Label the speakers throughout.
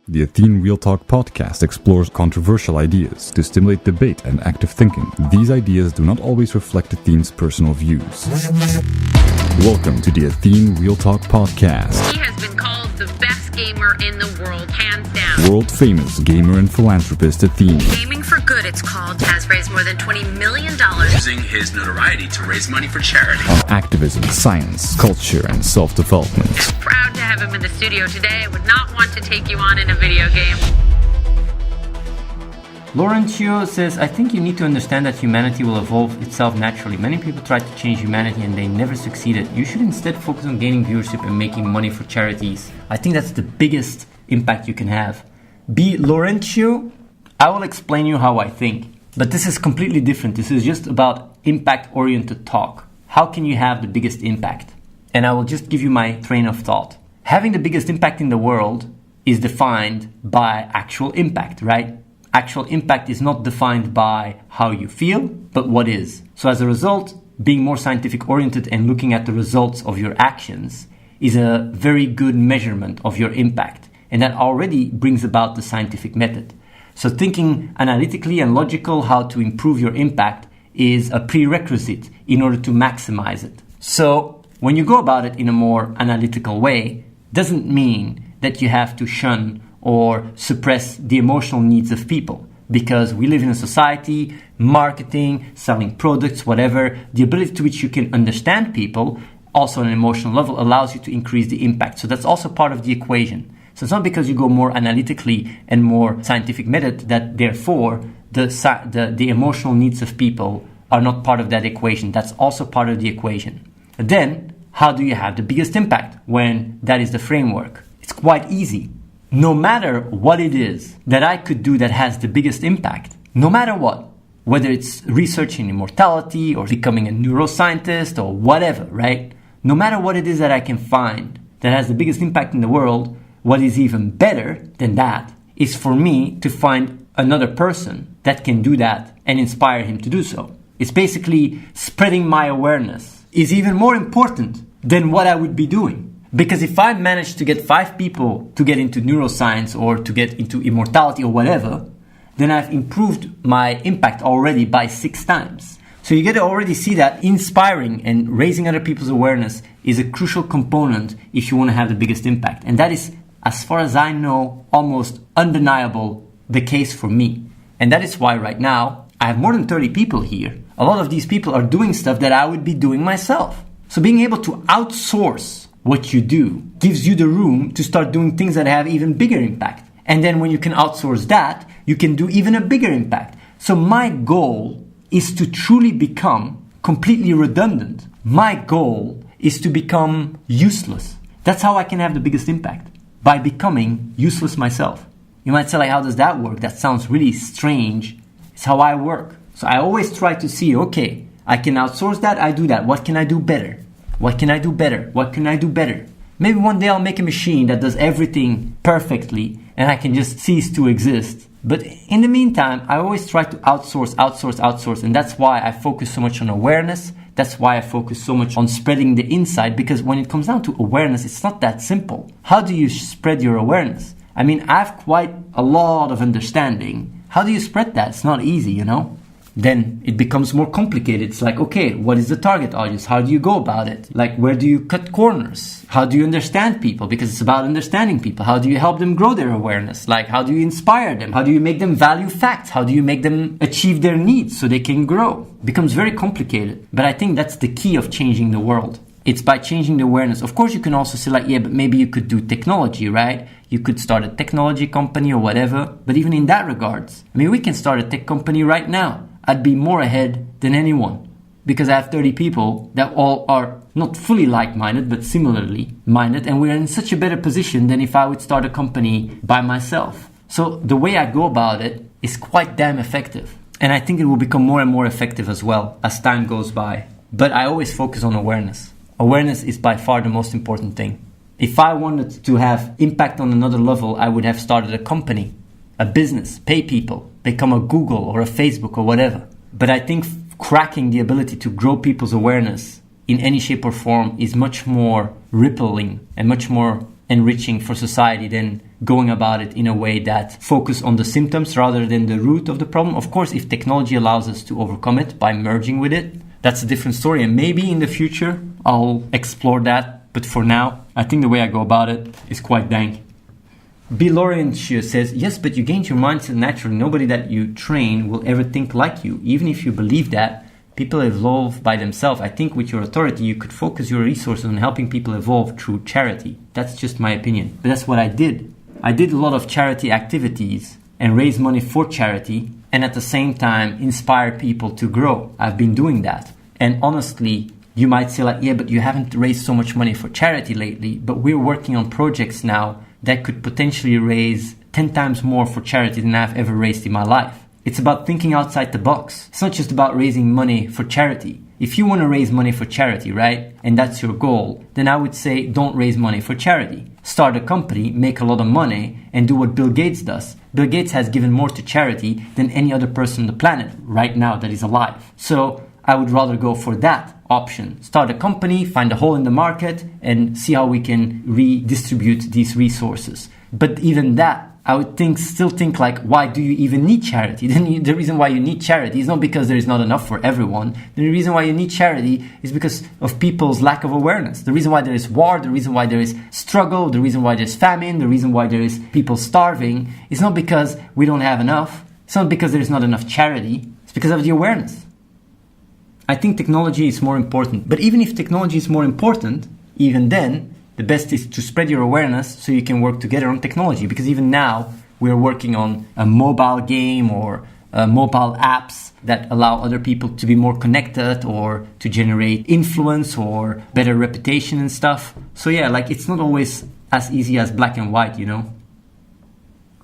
Speaker 1: The Athene Real Talk Podcast explores controversial ideas to stimulate debate and active thinking. These ideas do not always reflect Athene's personal views. Welcome to the Athene Real Talk Podcast.
Speaker 2: He has been called the best gamer in the world, hands down.
Speaker 1: World-famous gamer and philanthropist Athene.
Speaker 2: Gaming for Good, it's called, has raised more than $20 million.
Speaker 3: Using his notoriety to raise money for charity.
Speaker 1: On activism, science, culture, and self-development.
Speaker 2: Proud to have him in the studio today. I would not want to take you on in a video game.
Speaker 4: Laurencio says, I think you need to understand that humanity will evolve itself naturally. Many people try to change humanity and they never succeeded. You should instead focus on gaining viewership and making money for charities. I think that's the biggest impact you can have. Laurencio, I will explain you how I think. But this is completely different. This is just about impact-oriented talk. How can you have the biggest impact? And I will just give you my train of thought. Having the biggest impact in the world is defined by actual impact, right? Actual impact is not defined by how you feel, but what is. So as a result, being more scientific oriented and looking at the results of your actions is a very good measurement of your impact. And that already brings about the scientific method. So thinking analytically and logical how to improve your impact is a prerequisite in order to maximize it. So when you go about it in a more analytical way, doesn't mean that you have to shun or suppress the emotional needs of people. Because we live in a society, marketing, selling products, whatever, the ability to which you can understand people, also on an emotional level, allows you to increase the impact. So that's also part of the equation. So it's not because you go more analytically and more scientific method that therefore the emotional needs of people are not part of that equation. That's also part of the equation. Then, how do you have the biggest impact when that is the framework? It's quite easy. No matter what it is that I could do that has the biggest impact, no matter what, whether it's researching immortality or becoming a neuroscientist or whatever, right? No matter what it is that I can find that has the biggest impact in the world, what is even better than that is for me to find another person that can do that and inspire him to do so. It's basically spreading my awareness is even more important than what I would be doing. Because if I manage to get 5 people to get into neuroscience or to get into immortality or whatever, then I've improved my impact already by 6 times. So you get to already see that inspiring and raising other people's awareness is a crucial component if you want to have the biggest impact. And that is, as far as I know, almost undeniable the case for me. And that is why right now I have more than 30 people here. A lot of these people are doing stuff that I would be doing myself. So being able to outsource what you do gives you the room to start doing things that have even bigger impact. And then when you can outsource that, you can do even a bigger impact. So my goal is to truly become completely redundant. My goal is to become useless. That's how I can have the biggest impact, by becoming useless myself. You might say, like, how does that work? That sounds really strange. It's how I work. So I always try to see, okay, I can outsource that, I do that. What can I do better? What can I do better? What can I do better? Maybe one day I'll make a machine that does everything perfectly and I can just cease to exist. But in the meantime, I always try to outsource. And that's why I focus so much on awareness. That's why I focus so much on spreading the insight. Because when it comes down to awareness, it's not that simple. How do you spread your awareness? I mean, I have quite a lot of understanding. How do you spread that? It's not easy, you know? Then it becomes more complicated. It's like, okay, what is the target audience? How do you go about it? Like, where do you cut corners? How do you understand people? Because it's about understanding people. How do you help them grow their awareness? Like, how do you inspire them? How do you make them value facts? How do you make them achieve their needs so they can grow? It becomes very complicated. But I think that's the key of changing the world. It's by changing the awareness. Of course, you can also say like, yeah, but maybe you could do technology, right? You could start a technology company or whatever. But even in that regards, I mean, we can start a tech company right now. I'd be more ahead than anyone because I have 30 people that all are not fully like-minded, but similarly minded. And we're in such a better position than if I would start a company by myself. So the way I go about it is quite damn effective. And I think it will become more and more effective as well as time goes by. But I always focus on awareness. Awareness is by far the most important thing. If I wanted to have impact on another level, I would have started a company, a business, pay people, become a Google or a Facebook or whatever. But I think cracking the ability to grow people's awareness in any shape or form is much more rippling and much more enriching for society than going about it in a way that focus on the symptoms rather than the root of the problem. Of course, if technology allows us to overcome it by merging with it, that's a different story. And maybe in the future, I'll explore that. But for now, I think the way I go about it is quite dank. B. Laurentius says, yes, but you gain your mindset naturally. Nobody that you train will ever think like you. Even if you believe that, people evolve by themselves. I think with your authority, you could focus your resources on helping people evolve through charity. That's just my opinion. But that's what I did. I did a lot of charity activities and raise money for charity, and at the same time, inspire people to grow. I've been doing that. And honestly, you might say like, yeah, but you haven't raised so much money for charity lately. But we're working on projects now that could potentially raise 10 times more for charity than I've ever raised in my life. It's about thinking outside the box. It's not just about raising money for charity. If you want to raise money for charity, right, and that's your goal, then I would say don't raise money for charity. Start a company, make a lot of money, and do what Bill Gates does. Bill Gates has given more to charity than any other person on the planet right now that is alive. So I would rather go for that option. Start a company, find a hole in the market, and see how we can redistribute these resources. But even that, I would still think like, why do you even need charity? Then the reason why you need charity is not because there is not enough for everyone. The reason why you need charity is because of people's lack of awareness. The reason why there is war, the reason why there is struggle, the reason why there's famine, the reason why there is people starving is not because we don't have enough. It's not because there is not enough charity. It's because of the awareness. I think technology is more important. But even if technology is more important, even then, the best is to spread your awareness so you can work together on technology. Because even now, we're working on a mobile game or mobile apps that allow other people to be more connected or to generate influence or better reputation and stuff. So yeah, like it's not always as easy as black and white, you know.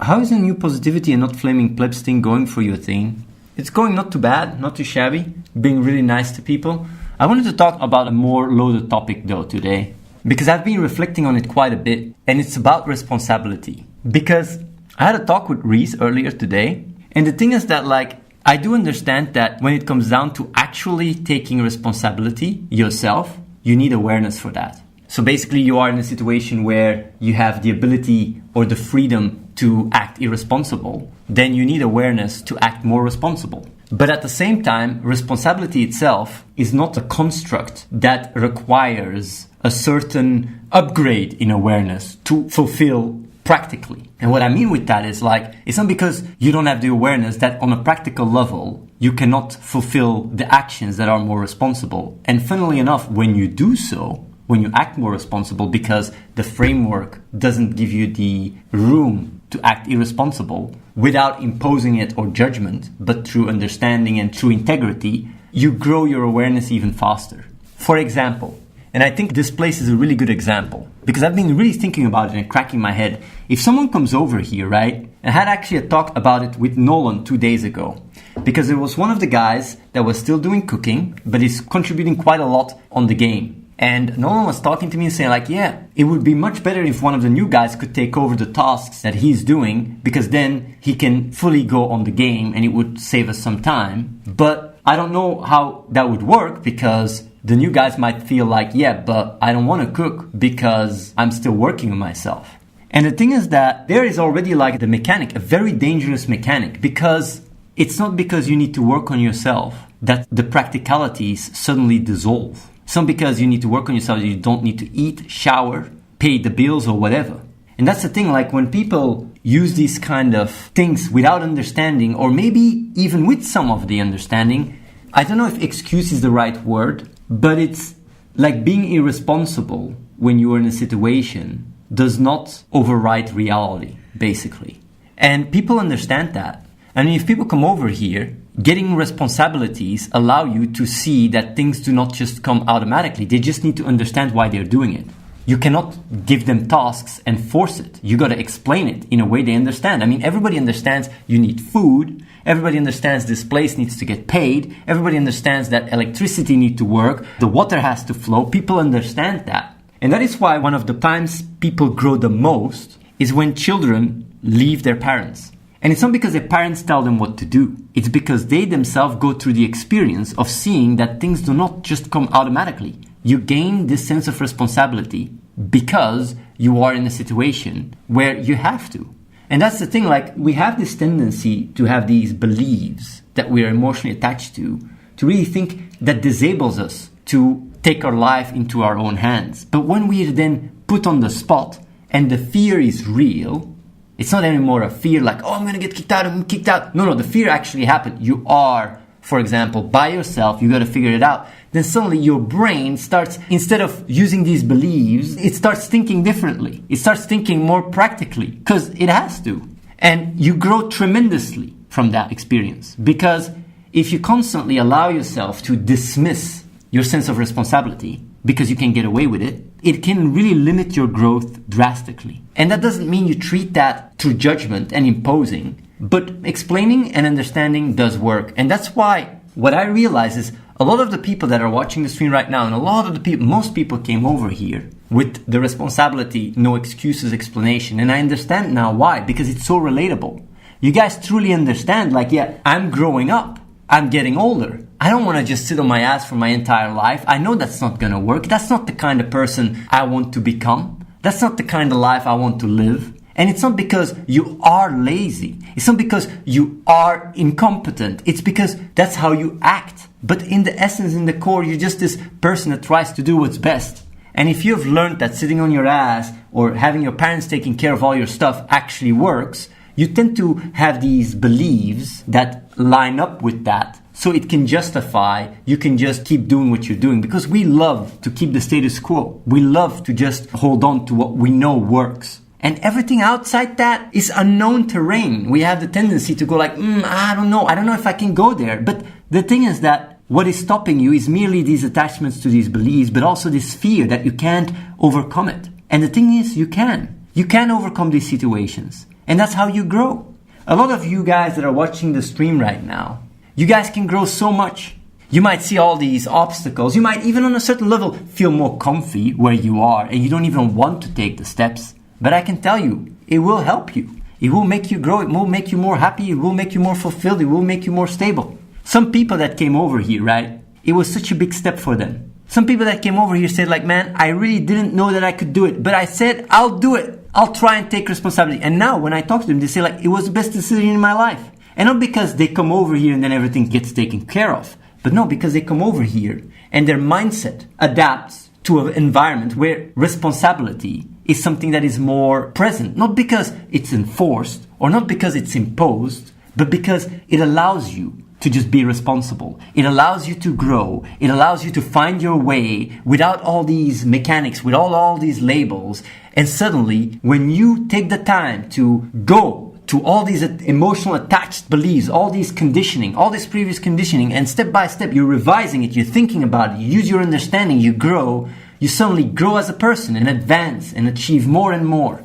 Speaker 4: How is the new positivity and not flaming plebs thing going for you, Athene? It's going not too bad, not too shabby, being really nice to people. I wanted to talk about a more loaded topic though today, because I've been reflecting on it quite a bit, and it's about responsibility. Because I had a talk with Reese earlier today, and the thing is that like, I do understand that when it comes down to actually taking responsibility yourself, you need awareness for that. So basically you are in a situation where you have the ability or the freedom to act irresponsible, then you need awareness to act more responsible. But at the same time, responsibility itself is not a construct that requires a certain upgrade in awareness to fulfill practically. And what I mean with that is like, it's not because you don't have the awareness that on a practical level, you cannot fulfill the actions that are more responsible. And funnily enough, when you do so, when you act more responsible because the framework doesn't give you the room to act irresponsible without imposing it or judgment, but through understanding and through integrity, you grow your awareness even faster. For example, and I think this place is a really good example because I've been really thinking about it and cracking my head. If someone comes over here, right, and I had actually a talk about it with Nolan 2 days ago, because it was one of the guys that was still doing cooking, but is contributing quite a lot on the game. And Nolan was talking to me and saying like, yeah, it would be much better if one of the new guys could take over the tasks that he's doing, because then he can fully go on the game and it would save us some time. But I don't know how that would work, because the new guys might feel like, yeah, but I don't want to cook because I'm still working on myself. And the thing is that there is already like the mechanic, a very dangerous mechanic, because it's not because you need to work on yourself that the practicalities suddenly dissolve. It's not because you need to work on yourself that you don't need to eat, shower, pay the bills or whatever. And that's the thing, like when people use these kind of things without understanding, or maybe even with some of the understanding, I don't know if excuse is the right word, but it's like being irresponsible when you are in a situation does not override reality, basically. And people understand that. I mean, if people come over here, getting responsibilities allow you to see that things do not just come automatically. They just need to understand why they're doing it. You cannot give them tasks and force it. You got to explain it in a way they understand. I mean, everybody understands you need food. Everybody understands this place needs to get paid. Everybody understands that electricity needs to work. The water has to flow. People understand that. And that is why one of the times people grow the most is when children leave their parents. And it's not because their parents tell them what to do. It's because they themselves go through the experience of seeing that things do not just come automatically. You gain this sense of responsibility because you are in a situation where you have to. And that's the thing, like, we have this tendency to have these beliefs that we are emotionally attached to really think that disables us to take our life into our own hands. But when we are then put on the spot and the fear is real, it's not anymore a fear like, oh, I'm going to get kicked out. No, the fear actually happened. You are, for example, by yourself, you got to figure it out. Then suddenly your brain starts, instead of using these beliefs, it starts thinking differently. It starts thinking more practically because it has to. And you grow tremendously from that experience, because if you constantly allow yourself to dismiss your sense of responsibility because you can get away with it, it can really limit your growth drastically. And that doesn't mean you treat that through judgment and imposing, but explaining and understanding does work. And that's why what I realize is a lot of the people that are watching the stream right now, and a lot of the people, most people came over here with the responsibility, no excuses explanation. And I understand now why, because it's so relatable. You guys truly understand, like, yeah, I'm growing up. I'm getting older. I don't want to just sit on my ass for my entire life. I know that's not going to work. That's not the kind of person I want to become. That's not the kind of life I want to live. And it's not because you are lazy. It's not because you are incompetent. It's because that's how you act. But in the essence, in the core, you're just this person that tries to do what's best. And if you've learned that sitting on your ass or having your parents taking care of all your stuff actually works, you tend to have these beliefs that line up with that. So it can justify, you can just keep doing what you're doing, because we love to keep the status quo. We love to just hold on to what we know works. And everything outside that is unknown terrain. We have the tendency to go like, I don't know if I can go there. But the thing is that what is stopping you is merely these attachments to these beliefs, but also this fear that you can't overcome it. And the thing is, you can. You can overcome these situations. And that's how you grow. A lot of you guys that are watching the stream right now, you guys can grow so much. You might see all these obstacles. You might even on a certain level feel more comfy where you are and you don't even want to take the steps. But I can tell you, it will help you. It will make you grow. It will make you more happy. It will make you more fulfilled. It will make you more stable. Some people that came over here, right? It was such a big step for them. Some people that came over here said like, man, I really didn't know that I could do it. But I said, I'll do it. I'll try and take responsibility. And now when I talk to them, they say like, it was the best decision in my life. And not because they come over here and then everything gets taken care of. But no, because they come over here and their mindset adapts to an environment where responsibility is something that is more present. Not because it's enforced or not because it's imposed, but because it allows you to just be responsible. It allows you to grow. It allows you to find your way without all these mechanics, without all these labels. And suddenly, when you take the time to go to all these emotional attached beliefs, all these conditioning, all this previous conditioning, and step by step, you're revising it, you're thinking about it, you use your understanding, you grow, you suddenly grow as a person and advance and achieve more and more.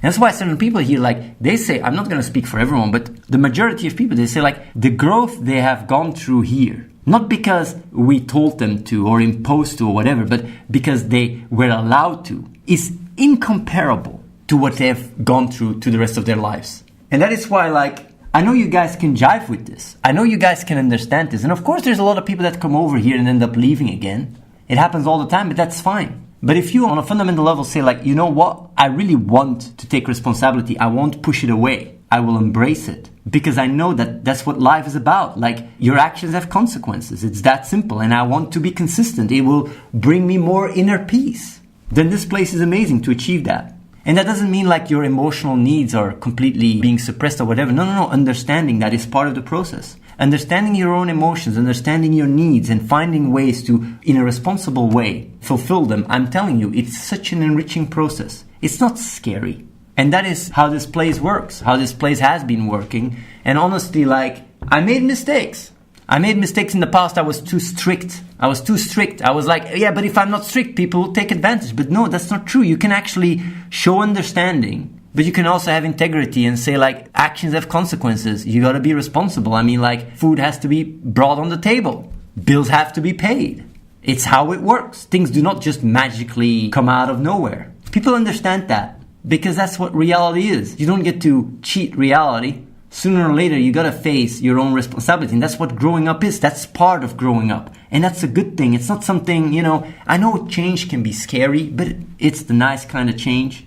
Speaker 4: And that's why certain people here, like, they say, I'm not going to speak for everyone, but the majority of people, they say, like, the growth they have gone through here, not because we told them to or imposed to or whatever, but because they were allowed to, is incomparable to what they've gone through to the rest of their lives. And that is why, like, I know you guys can jive with this. I know you guys can understand this. And of course, there's a lot of people that come over here and end up leaving again. It happens all the time, but that's fine. But if you on a fundamental level say like, you know what, I really want to take responsibility. I won't push it away. I will embrace it because I know that that's what life is about. Like, your actions have consequences. It's that simple. And I want to be consistent. It will bring me more inner peace. Then this place is amazing to achieve that. And that doesn't mean like your emotional needs are completely being suppressed or whatever. No. Understanding that is part of the process. Understanding your own emotions, understanding your needs, and finding ways to, in a responsible way, fulfill them. I'm telling you, it's such an enriching process. It's not scary. And that is how this place works, how this place has been working. And honestly, like, I made mistakes. I made mistakes in the past. I was too strict. I was like, yeah, but if I'm not strict, people will take advantage. But no, that's not true. You can actually show understanding. But you can also have integrity and say, like, actions have consequences. You got to be responsible. I mean, like, food has to be brought on the table. Bills have to be paid. It's how it works. Things do not just magically come out of nowhere. People understand that because that's what reality is. You don't get to cheat reality. Sooner or later, you got to face your own responsibility. And that's what growing up is. That's part of growing up. And that's a good thing. It's not something, I know change can be scary, but it's the nice kind of change.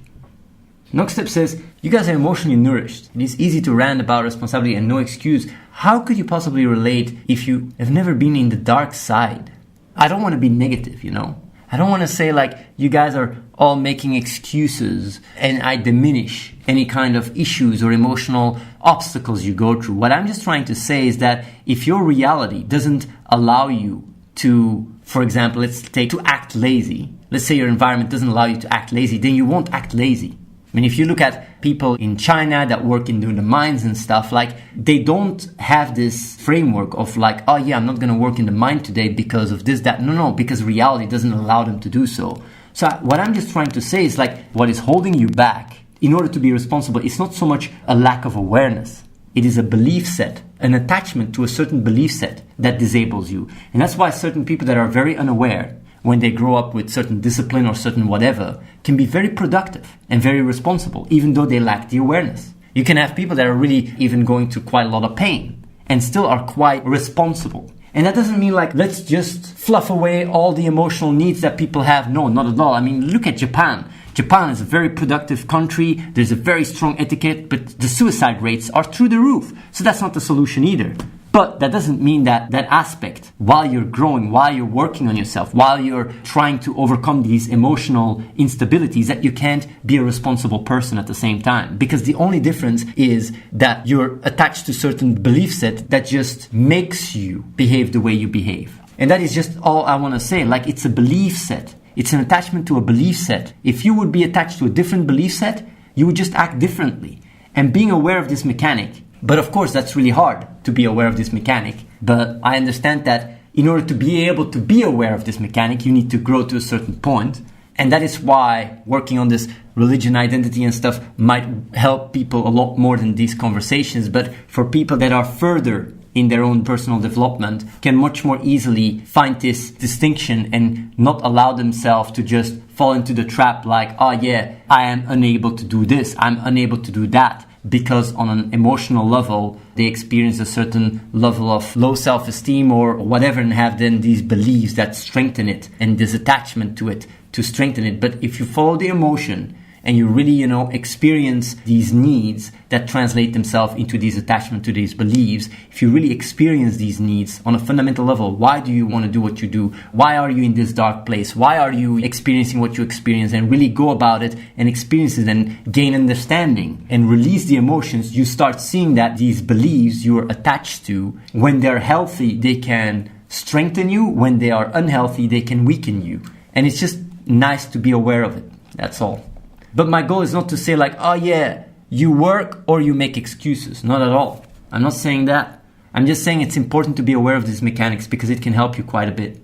Speaker 4: Noxtep says, you guys are emotionally nourished. It is easy to rant about responsibility and no excuse. How could you possibly relate if you have never been in the dark side? I don't want to be negative, I don't want to say like you guys are all making excuses and I diminish any kind of issues or emotional obstacles you go through. What I'm just trying to say is that if your reality doesn't allow you to, for example, let's take to act lazy. Let's say your environment doesn't allow you to act lazy, then you won't act lazy. I mean, if you look at people in China that work in the mines and stuff, like they don't have this framework of like, oh yeah, I'm not going to work in the mine today because of this, that. No, because reality doesn't allow them to do so. So what I'm just trying to say is like what is holding you back in order to be responsible, it's not so much a lack of awareness. It is a belief set, an attachment to a certain belief set that disables you. And that's why certain people that are very unaware, when they grow up with certain discipline or certain whatever, can be very productive and very responsible, even though they lack the awareness. You can have people that are really even going through quite a lot of pain and still are quite responsible. And that doesn't mean like, let's just fluff away all the emotional needs that people have. No, not at all. I mean, look at Japan. Japan is a very productive country. There's a very strong etiquette, but the suicide rates are through the roof. So that's not the solution either. But that doesn't mean that that aspect, while you're growing, while you're working on yourself, while you're trying to overcome these emotional instabilities, that you can't be a responsible person at the same time. Because the only difference is that you're attached to certain belief set that just makes you behave the way you behave. And that is just all I want to say. Like, it's a belief set. It's an attachment to a belief set. If you would be attached to a different belief set, you would just act differently. And being aware of this mechanic, but of course, that's really hard to be aware of this mechanic. But I understand that in order to be able to be aware of this mechanic, you need to grow to a certain point. And that is why working on this religion identity and stuff might help people a lot more than these conversations. But for people that are further in their own personal development, can much more easily find this distinction and not allow themselves to just fall into the trap like, oh yeah, I am unable to do this, I'm unable to do that. Because on an emotional level, they experience a certain level of low self-esteem or whatever, and have then these beliefs that strengthen it and this attachment to it to strengthen it. But if you follow the emotion and you really, experience these needs that translate themselves into these attachment to these beliefs, if you really experience these needs on a fundamental level, why do you want to do what you do? Why are you in this dark place? Why are you experiencing what you experience? And really go about it and experience it and gain understanding and release the emotions. You start seeing that these beliefs you're attached to, when they're healthy, they can strengthen you. When they are unhealthy, they can weaken you. And it's just nice to be aware of it. That's all. But my goal is not to say like, oh yeah, you work or you make excuses. Not at all. I'm not saying that. I'm just saying it's important to be aware of these mechanics because it can help you quite a bit.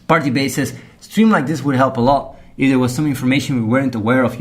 Speaker 4: Party Bay says, stream like this would help a lot if there was some information we weren't aware of,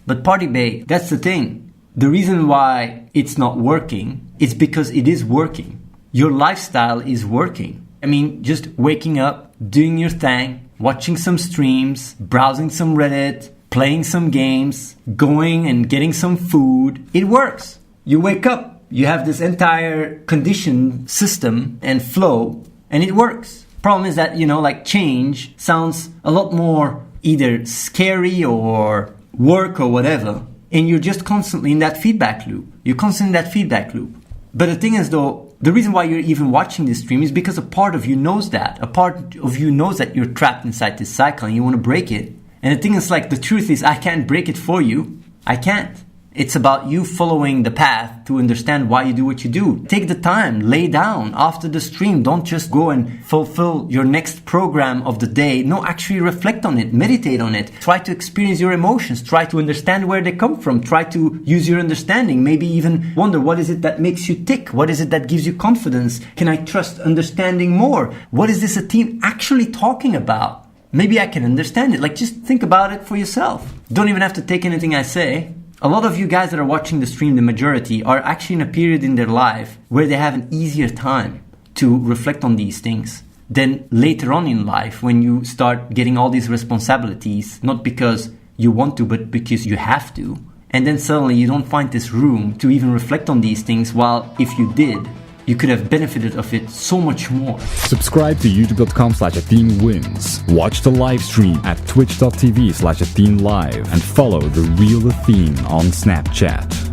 Speaker 4: But Party Bay, that's the thing. The reason why it's not working is because it is working. Your lifestyle is working. I mean, just waking up, doing your thing, watching some streams, browsing some Reddit, playing some games, going and getting some food. It works. You wake up, you have this entire conditioned system and flow, and it works. Problem is that, change sounds a lot more either scary or work or whatever, and you're just constantly in that feedback loop. You're constantly in that feedback loop. But the thing is though, the reason why you're even watching this stream is because a part of you knows that. A part of you knows that you're trapped inside this cycle and you want to break it. And the thing is, like, the truth is I can't break it for you. I can't. It's about you following the path to understand why you do what you do. Take the time, lay down after the stream. Don't just go and fulfill your next program of the day. No, actually reflect on it, meditate on it. Try to experience your emotions. Try to understand where they come from. Try to use your understanding. Maybe even wonder, what is it that makes you tick? What is it that gives you confidence? Can I trust understanding more? What is this Athene actually talking about? Maybe I can understand it. Like, just think about it for yourself. Don't even have to take anything I say. A lot of you guys that are watching the stream, the majority, are actually in a period in their life where they have an easier time to reflect on these things than later on in life when you start getting all these responsibilities, not because you want to, but because you have to. And then suddenly you don't find this room to even reflect on these things, while if you did, you could have benefited of it so much more.
Speaker 1: Subscribe to youtube.com/AtheneWins. Watch the live stream at twitch.tv/AtheneLive and follow the real Athene on Snapchat.